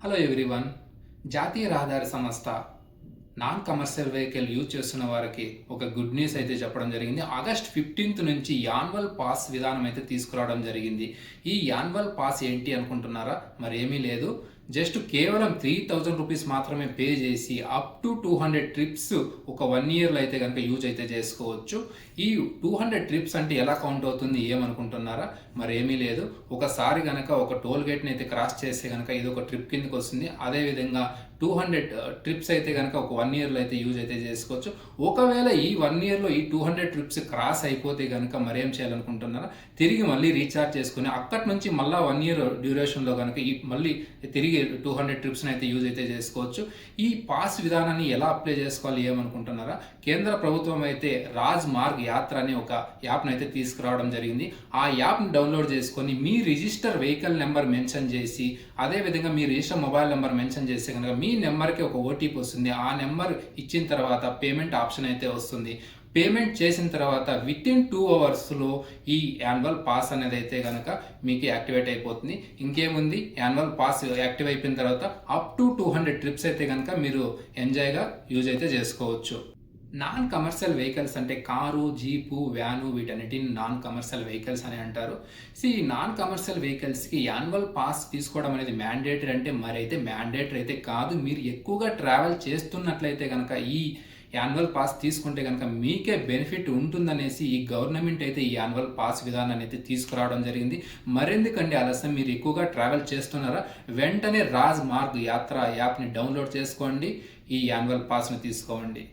Hello everyone. జాతీయ రహదారి సంస్థ నాన్ కమర్షియల్ వెహికల్ యూజ్ చేస్తున్న వారికి ఒక గుడ్ న్యూస్ అయితే చెప్పడం జరిగింది. ఆగస్ట్ 15th నుంచి యాన్యువల్ పాస్ విధానం అయితే తీసుకురావడం జరిగింది. ఈ యాన్యువల్ పాస్ ఏంటి అనుకుంటున్నారా? మరేమీ లేదు. జస్ట్ కేవలం 3000 రూపీస్ మాత్రమే పే చేసి అప్ టు 200 ట్రిప్స్ ఒక 1 ఇయర్లో అయితే కనుక యూజ్ అయితే చేసుకోవచ్చు. ఈ 200 ట్రిప్స్ అంటే ఎలా కౌంట్ అవుతుంది ఏమనుకుంటున్నారా? మరేమీ లేదు. ఒకసారి కనుక ఒక టోల్ గేట్ని అయితే క్రాస్ చేస్తే కనుక ఇది ఒక ట్రిప్ కిందకి వస్తుంది. అదేవిధంగా 200 ట్రిప్స్ అయితే కనుక ఒక 1 ఇయర్లో అయితే యూజ్ అయితే చేసుకోవచ్చు. ఒకవేళ ఈ 1 ఇయర్లో ఈ 200 ట్రిప్స్ క్రాస్ అయిపోతే కనుక మరేం చేయాలనుకుంటున్నారా? తిరిగి మళ్ళీ రీఛార్జ్ చేసుకుని అక్కడి నుంచి మళ్ళీ 1 ఇయర్ డ్యూరేషన్లో కనుక మళ్ళీ తిరిగి 200 ట్రిప్స్ని అయితే యూజ్ అయితే చేసుకోవచ్చు. ఈ పాస్ విధానాన్ని ఎలా అప్లై చేసుకోవాలి ఏమనుకుంటున్నారా? కేంద్ర ప్రభుత్వం అయితే రాజ్ మార్గ్ యాత్ర అనే ఒక యాప్ను అయితే తీసుకురావడం జరిగింది. ఆ యాప్ని డౌన్లోడ్ చేసుకొని మీ రిజిస్టర్ వెహికల్ నెంబర్ మెన్షన్ చేసి అదేవిధంగా మీ రిజిస్టర్ మొబైల్ నెంబర్ మెన్షన్ చేస్తే కనుక మీ నెంబర్కి ఒక ఓటీపీ వస్తుంది. ఆ నెంబర్ ఇచ్చిన తర్వాత పేమెంట్ ఆప్షన్ అయితే వస్తుంది. పేమెంట్ చేసిన తర్వాత వితిన్ 2 అవర్స్లో ఈ యాన్యువల్ పాస్ అనేది అయితే కనుక మీకు యాక్టివేట్ అయిపోతుంది. ఇంకేముంది, యాన్యువల్ పాస్ యాక్టివ్ అయిపోయిన తర్వాత అప్ టు 200 ట్రిప్స్ అయితే కనుక మీరు ఎంజాయ్గా యూజ్ అయితే చేసుకోవచ్చు. నాన్ కమర్షియల్ వెహికల్స్ అంటే కారు, జీపు, వ్యాను వీటన్నిటిని నాన్ కమర్షియల్ వెహికల్స్ అని అంటారు. ఈ నాన్ కమర్షియల్ వెహికల్స్కి యాన్యువల్ పాస్ తీసుకోవడం అనేది మ్యాండేటరీ అంటే మరైతే మ్యాండేటరీ అయితే కాదు. మీరు ఎక్కువగా ట్రావెల్ చేస్తున్నట్లయితే కనుక ఈ యాన్యువల్ పాస్ తీసుకుంటే కనుక మీకే బెనిఫిట్ ఉంటుందనేసి ఈ గవర్నమెంట్ అయితే ఈ యాన్యువల్ పాస్ విధానాన్ని అయితే తీసుకురావడం జరిగింది. మరెందుకండి ఆలస్యం? మీరు ఎక్కువగా ట్రావెల్ చేస్తున్నారా? వెంటనే రాజ్ మార్గ్ యాత్ర యాప్ని డౌన్లోడ్ చేసుకోండి, ఈ యాన్యువల్ పాస్ని తీసుకోండి.